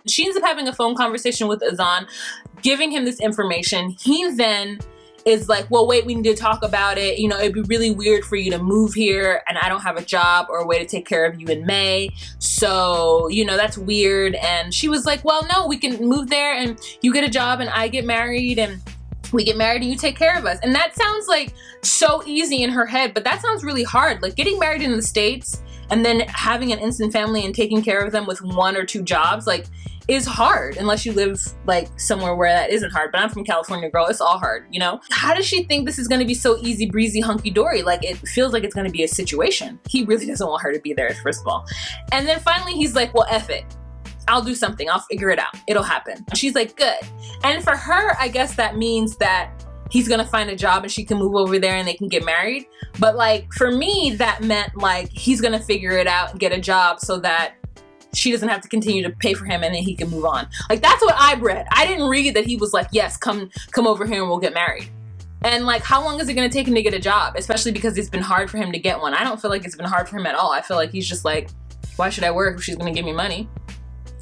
She ends up having a phone conversation with Azan, giving him this information. He then is like, well, wait, we need to talk about it. You know, it'd be really weird for you to move here and I don't have a job or a way to take care of you in May. So, you know, that's weird. And she was like, well, no, we can move there and you get a job and I get married and we get married and you take care of us. And that sounds like so easy in her head, but that sounds really hard. Like getting married in the States and then having an instant family and taking care of them with 1 or 2 jobs, like, is hard unless you live like somewhere where that isn't hard. But I'm from California, girl. It's all hard, you know? How does she think this is gonna be so easy breezy, hunky dory? Like it feels like it's gonna be a situation. He really doesn't want her to be there, first of all. And then finally he's like, well, F it. I'll do something. I'll figure it out. It'll happen. She's like, good. And for her, I guess that means that he's gonna find a job and she can move over there and they can get married. But like for me, that meant like he's gonna figure it out and get a job so that she doesn't have to continue to pay for him and then he can move on. Like that's what I read. I didn't read that he was like, yes, come over here and we'll get married. And like, how long is it gonna take him to get a job? Especially because it's been hard for him to get one. I don't feel like it's been hard for him at all. I feel like he's just like, why should I work if she's gonna give me money?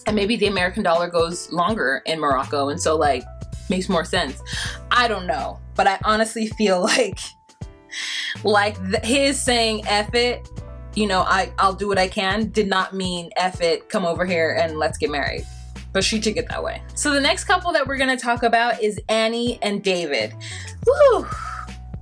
And maybe the American dollar goes longer in Morocco and so like, makes more sense. I don't know. But I honestly feel like his saying F it, you know, I'll do what I can, did not mean F it, come over here and let's get married. But she took it that way. So the next couple that we're gonna talk about is Annie and David. Woo!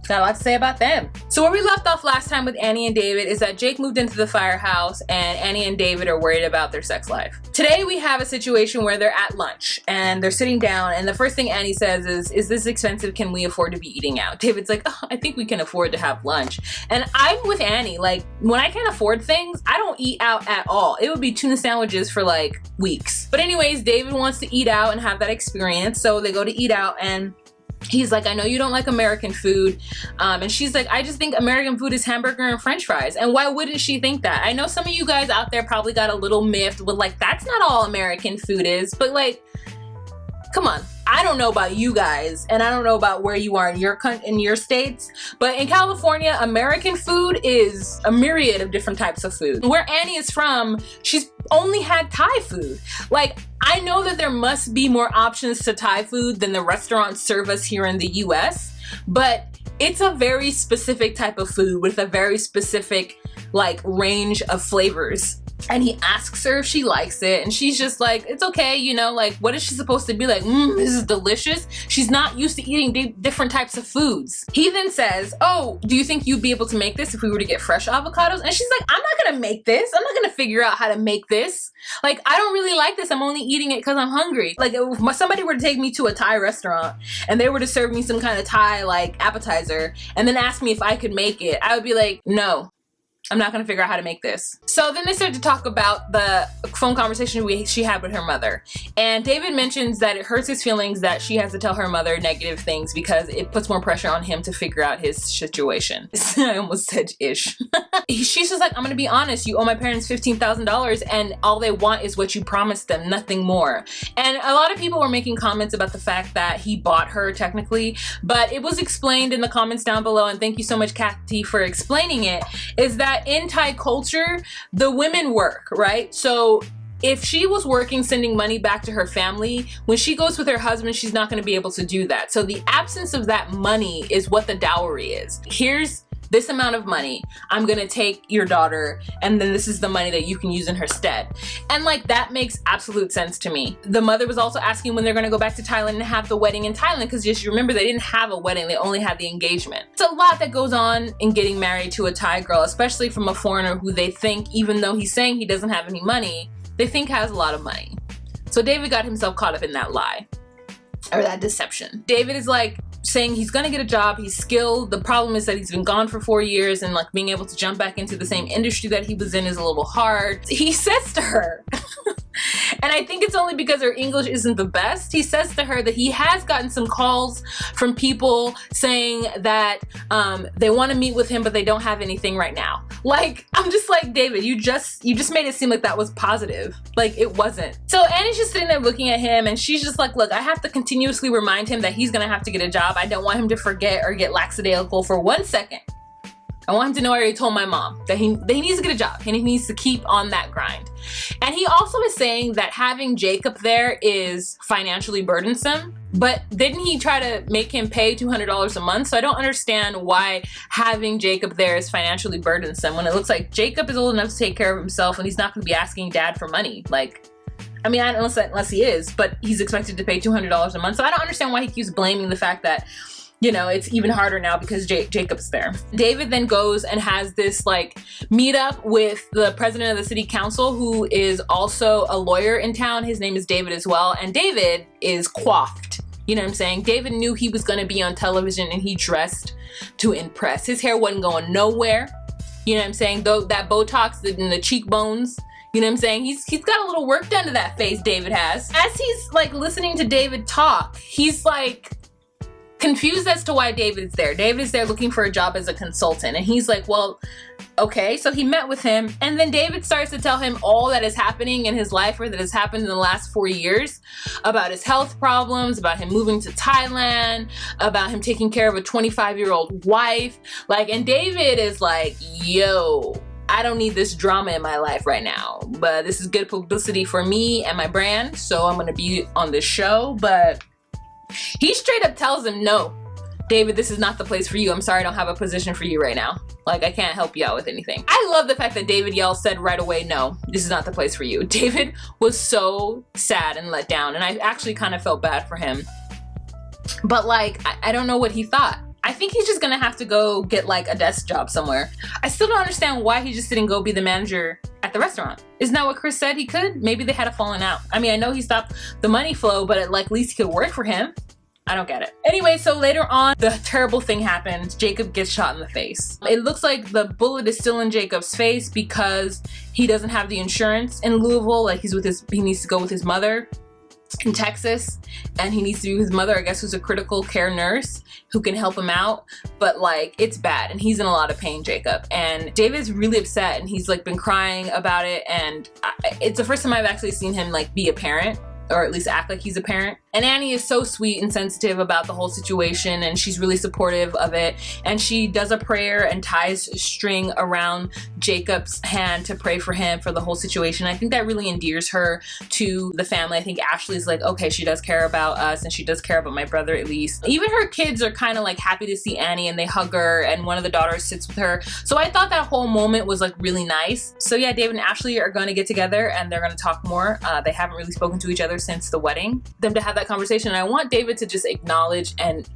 Got a lot to say about them. So where we left off last time with Annie and David is that Jake moved into the firehouse and Annie and David are worried about their sex life. Today we have a situation where they're at lunch and they're sitting down and the first thing Annie says is this expensive? Can we afford to be eating out? David's like, oh, I think we can afford to have lunch. And I'm with Annie, like when I can't afford things, I don't eat out at all. It would be tuna sandwiches for like weeks. But anyways, David wants to eat out and have that experience. So they go to eat out and he's like, I know you don't like American food. And she's like, I just think American food is hamburger and french fries. And why wouldn't she think that? I know some of you guys out there probably got a little miffed with like, that's not all American food is, but like, come on. I don't know about you guys, and I don't know about where you are in your states, but in California, American food is a myriad of different types of food. Where Annie is from, she's only had Thai food. Like, I know that there must be more options to Thai food than the restaurants serve us here in the US, but it's a very specific type of food with a very specific like range of flavors. And he asks her if she likes it and she's just like, it's okay, you know, like what is she supposed to be like? This is delicious. She's not used to eating different types of foods. He then says, oh, do you think you'd be able to make this if we were to get fresh avocados? And she's like, I'm not gonna make this. I'm not gonna figure out how to make this. Like, I don't really like this. I'm only eating it because I'm hungry. Like if somebody were to take me to a Thai restaurant and they were to serve me some kind of Thai like appetizer and then ask me if I could make it, I would be like, no. I'm not gonna figure out how to make this. So then they start to talk about the phone conversation she had with her mother. And David mentions that it hurts his feelings that she has to tell her mother negative things because it puts more pressure on him to figure out his situation. I almost said ish. She's just like, I'm gonna be honest, you owe my parents $15,000 and all they want is what you promised them, nothing more. And a lot of people were making comments about the fact that he bought her technically, but it was explained in the comments down below, and thank you so much, Kathy, for explaining it, is that in Thai culture, the women work, right? So if she was working, sending money back to her family, when she goes with her husband, she's not going to be able to do that. So the absence of that money is what the dowry is. Here's this amount of money. I'm gonna take your daughter, and then this is the money that you can use in her stead. And like, that makes absolute sense to me. The mother was also asking when they're gonna go back to Thailand and have the wedding in Thailand, because just remember, they didn't have a wedding, they only had the engagement. It's a lot that goes on in getting married to a Thai girl, especially from a foreigner who they think, even though he's saying he doesn't have any money, they think has a lot of money. So David got himself caught up in that lie, or that deception. David is like, saying he's gonna get a job, he's skilled. The problem is that he's been gone for 4 years and like being able to jump back into the same industry that he was in is a little hard. He says to her, and I think it's only because her English isn't the best, he says to her that he has gotten some calls from people saying that they want to meet with him but they don't have anything right now. Like, I'm just like, David, you just made it seem like that was positive. Like, it wasn't. So Annie's just sitting there looking at him and she's just like, look, I have to continuously remind him that he's gonna have to get a job. I don't want him to forget or get lackadaisical for 1 second. I want him to know I already told my mom that he needs to get a job and he needs to keep on that grind. And he also is saying that having Jacob there is financially burdensome, but didn't he try to make him pay $200 a month? So I don't understand why having Jacob there is financially burdensome when it looks like Jacob is old enough to take care of himself and he's not going to be asking dad for money. Like, I mean, unless he is, but he's expected to pay $200 a month. So I don't understand why he keeps blaming the fact that, you know, it's even harder now because Jacob's there. David then goes and has this like meetup with the president of the city council, who is also a lawyer in town. His name is David as well. And David is coiffed. You know what I'm saying? David knew he was going to be on television and he dressed to impress. His hair wasn't going nowhere. You know what I'm saying? Though that Botox in the cheekbones, you know what I'm saying? He's got a little work done to that face, David has. As he's like listening to David talk, he's like confused as to why David's there. David's there looking for a job as a consultant. And he's like, well, okay. So he met with him. And then David starts to tell him all that is happening in his life or that has happened in the last 4 years, about his health problems, about him moving to Thailand, about him taking care of a 25-year-old wife. Like, and David is like, yo, I don't need this drama in my life right now, but this is good publicity for me and my brand. So I'm going to be on this show, but he straight up tells him, no, David, this is not the place for you. I'm sorry, I don't have a position for you right now. Like, I can't help you out with anything. I love the fact that David said right away, no, this is not the place for you. David was so sad and let down, and I actually kind of felt bad for him. But like, I don't know what he thought. I think he's just gonna have to go get like a desk job somewhere. I still don't understand why he just didn't go be the manager at the restaurant. Isn't that what Chris said he could? Maybe they had a falling out. I mean, I know he stopped the money flow, but at least he could work for him. I don't get it. Anyway, so later on, the terrible thing happens. Jacob gets shot in the face. It looks like the bullet is still in Jacob's face because he doesn't have the insurance in Louisville. Like he needs to go with his mother in Texas, and he needs to be with his mother, I guess, who's a critical care nurse who can help him out. But like, it's bad and he's in a lot of pain, Jacob. And David's really upset and he's like been crying about it. And it's the first time I've actually seen him like be a parent, or at least act like he's a parent. And Annie is so sweet and sensitive about the whole situation, and she's really supportive of it. And she does a prayer and ties a string around Jacob's hand to pray for him for the whole situation. I think that really endears her to the family. I think Ashley's like, okay, she does care about us and she does care about my brother at least. Even her kids are kind of like happy to see Annie and they hug her, and one of the daughters sits with her. So I thought that whole moment was like really nice. So yeah, David and Ashley are going to get together and they're going to talk more. They haven't really spoken to each other since the wedding. Them to have that conversation, and I want David to just acknowledge and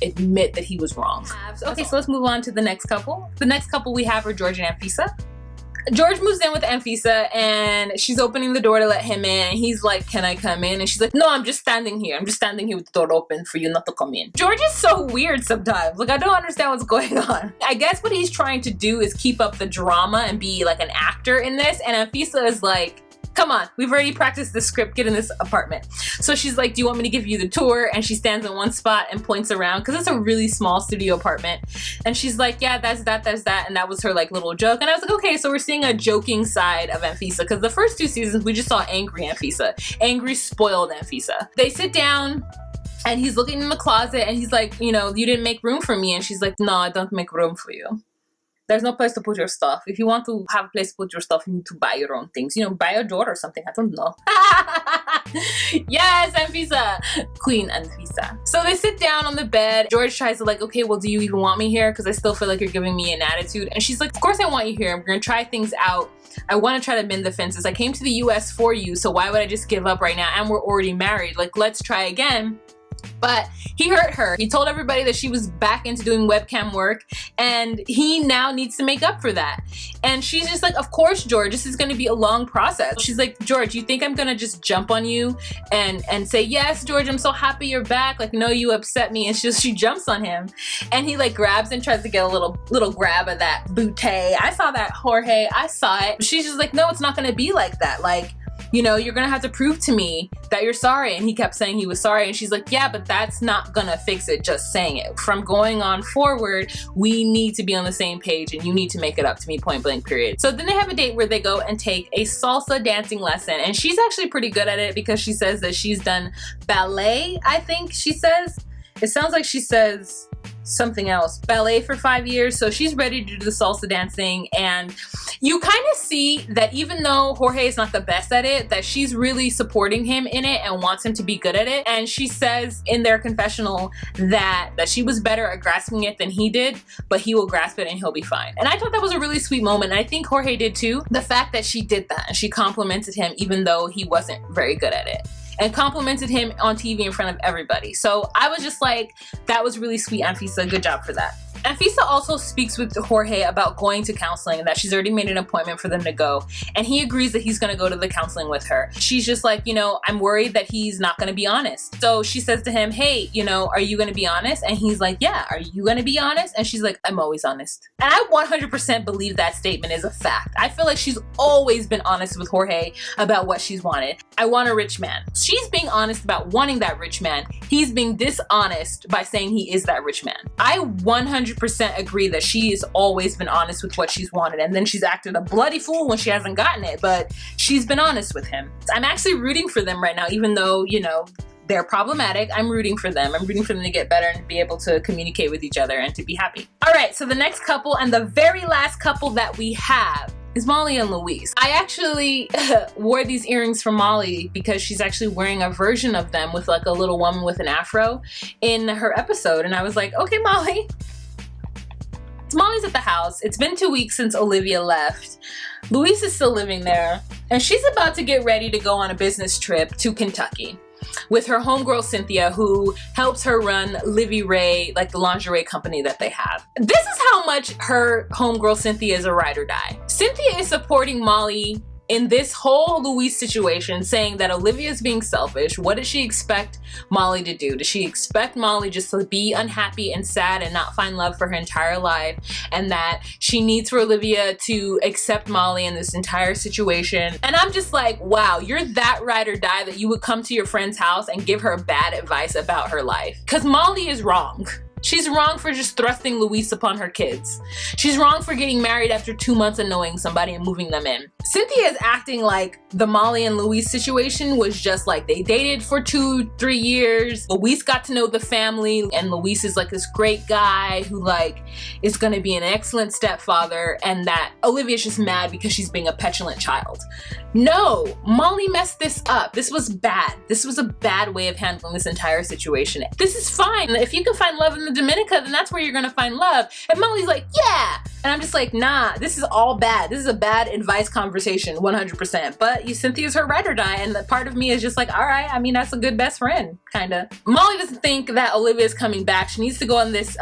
admit that he was wrong. Okay, so let's move on to the next couple. The next couple we have are George and Anfisa. George moves in with Anfisa and she's opening the door to let him in. He's like, can I come in? And she's like, no, I'm just standing here. I'm just standing here with the door open for you not to come in. George is so weird sometimes. Like, I don't understand what's going on. I guess what he's trying to do is keep up the drama and be like an actor in this. And Anfisa is like, come on, we've already practiced the script, get in this apartment. So she's like, do you want me to give you the tour? And she stands in one spot and points around because it's a really small studio apartment. And she's like, yeah, that's that. And that was her like little joke. And I was like, okay, so we're seeing a joking side of Anfisa, because the first 2 seasons we just saw angry Anfisa, angry, spoiled Anfisa. They sit down and he's looking in the closet and he's like, you know, you didn't make room for me. And she's like, no, I don't make room for you. There's no place to put your stuff. If you want to have a place to put your stuff, you need to buy your own things. You know, buy a door or something. I don't know. Yes, Anfisa. Queen Anfisa. So they sit down on the bed. George tries to like, okay, well, do you even want me here? Because I still feel like you're giving me an attitude. And she's like, of course I want you here. We're going to try things out. I want to try to mend the fences. I came to the US for you, so why would I just give up right now? And we're already married. Like, let's try again. But he hurt her. He told everybody that she was back into doing webcam work, and he now needs to make up for that. And she's just like, of course, George, this is going to be a long process. She's like, George, you think I'm going to just jump on you and say, yes, George, I'm so happy you're back. Like, no, you upset me. And she jumps on him, and he like grabs and tries to get a little grab of that bootay. I saw that, Jorge. I saw it. She's just like, no, it's not going to be like that. Like, you know, you're gonna have to prove to me that you're sorry. And he kept saying he was sorry. And she's like, yeah, but that's not gonna fix it, just saying it. From going on forward, we need to be on the same page and you need to make it up to me, point blank, period. So then they have a date where they go and take a salsa dancing lesson. And she's actually pretty good at it because she says that she's done ballet, I think she says. It sounds like she says something else, ballet for 5 years. So she's ready to do the salsa dancing. And you kind of see that even though Jorge is not the best at it, that she's really supporting him in it and wants him to be good at it. And she says in their confessional that she was better at grasping it than he did, but he will grasp it and he'll be fine. And I thought that was a really sweet moment. And I think Jorge did too. The fact that she did that and she complimented him even though he wasn't very good at it, and complimented him on TV in front of everybody. So I was just like, that was really sweet, Anfisa. Good job for that. Anfisa also speaks with Jorge about going to counseling and that she's already made an appointment for them to go. And he agrees that he's gonna go to the counseling with her. She's just like, you know, I'm worried that he's not gonna be honest. So she says to him, hey, you know, are you gonna be honest? And he's like, yeah, are you gonna be honest? And she's like, I'm always honest. And I 100% believe that statement is a fact. I feel like she's always been honest with Jorge about what she's wanted. I want a rich man. She's being honest about wanting that rich man. He's being dishonest by saying he is that rich man. I 100% agree that she has always been honest with what she's wanted, and then she's acted a bloody fool when she hasn't gotten it, but she's been honest with him. I'm actually rooting for them right now, even though, you know, they're problematic. I'm rooting for them. I'm rooting for them to get better and be able to communicate with each other and to be happy. All right, so the next couple and the very last couple that we have is Molly and Luis. I actually wore these earrings for Molly because she's actually wearing a version of them with like a little woman with an afro in her episode. And I was like, okay, Molly. Molly's at the house. It's been 2 weeks since Olivia left. Luis is still living there. And she's about to get ready to go on a business trip to Kentucky with her homegirl Cynthia, who helps her run Livy Ray, like the lingerie company that they have. This is how much her homegirl Cynthia is a ride or die. Cynthia is supporting Molly in this whole Luis situation, saying that Olivia is being selfish. What does she expect Molly to do? Does she expect Molly just to be unhappy and sad and not find love for her entire life? And that she needs for Olivia to accept Molly in this entire situation? And I'm just like, wow, you're that ride or die that you would come to your friend's house and give her bad advice about her life. Because Molly is wrong. She's wrong for just thrusting Luis upon her kids. She's wrong for getting married after 2 months of knowing somebody and moving them in. Cynthia is acting like the Molly and Luis situation was just like they dated for 2-3 years. Luis got to know the family and Luis is like this great guy who like is gonna be an excellent stepfather, and that Olivia's just mad because she's being a petulant child. No, Molly messed this up. This was bad. This was a bad way of handling this entire situation. This is fine. If you can find love in the Dominica, then that's where you're gonna find love. And Molly's like, yeah. And I'm just like, nah, this is all bad. This is a bad advice conversation, 100%. But Cynthia's her ride or die, and the part of me is just like, all right, I mean, that's a good best friend, kinda. Molly doesn't think that Olivia's coming back. She needs to go on this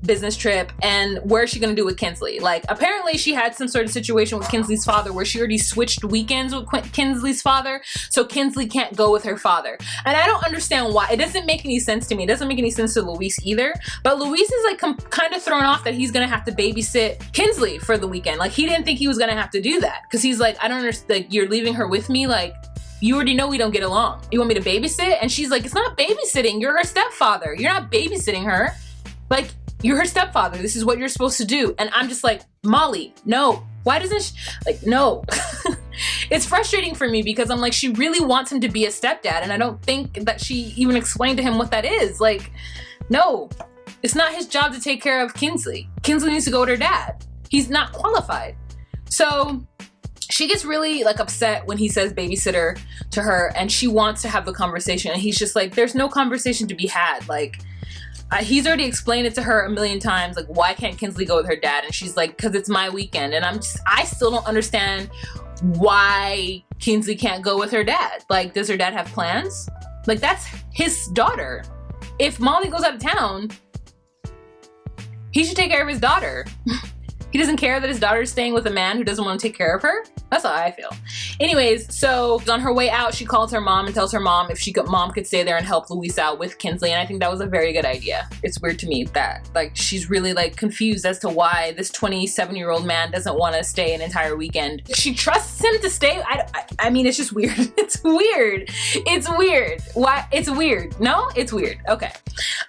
business trip, and where is she gonna do with Kinsley? Like, apparently she had some sort of situation with Kinsley's father where she already switched weekends with Kinsley's father, so Kinsley can't go with her father. And I don't understand why. It doesn't make any sense to me. It doesn't make any sense to Luis either. But Luis is like kind of thrown off that he's gonna have to babysit Kinsley for the weekend. Like, he didn't think he was gonna have to do that because he's like, I don't understand. Like, you're leaving her with me. Like, you already know we don't get along. You want me to babysit? And she's like, it's not babysitting. You're her stepfather. You're not babysitting her. Like, you're her stepfather. This is what you're supposed to do. And I'm just like, Molly, no. Why doesn't she, like, no. It's frustrating for me because I'm like, she really wants him to be a stepdad, and I don't think that she even explained to him what that is. Like, no, it's not his job to take care of Kinsley. Kinsley needs to go with her dad. He's not qualified. So she gets really like upset when he says babysitter to her, and she wants to have the conversation, and he's just like, there's no conversation to be had. Like, he's already explained it to her a million times, like, why can't Kinsley go with her dad? And she's like, because it's my weekend. And I still don't understand why Kinsley can't go with her dad. Like, does her dad have plans? Like, that's his daughter. If Molly goes out of town, he should take care of his daughter. He doesn't care that his daughter's staying with a man who doesn't want to take care of her. That's how I feel. Anyways, so on her way out, she calls her mom and tells her mom if mom could stay there and help Luis out with Kinsley. And I think that was a very good idea. It's weird to me that like she's really like confused as to why this 27-year-old man doesn't want to stay an entire weekend. She trusts him to stay. I mean, it's just weird. It's weird. It's weird. Why? It's weird. No, it's weird. Okay.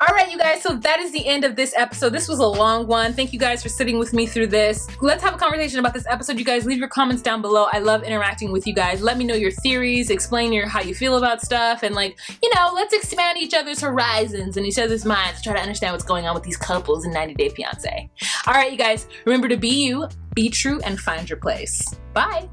All right, you guys. So that is the end of this episode. This was a long one. Thank you guys for sitting with me through this. Let's have a conversation about this episode, you guys. Leave your comments down below. I love interacting with you guys. Let me know your theories, explain how you feel about stuff, and like, you know, let's expand each other's horizons and each other's minds to try to understand what's going on with these couples in 90 Day Fiancé. All right, you guys, remember to be you, be true, and find your place. Bye.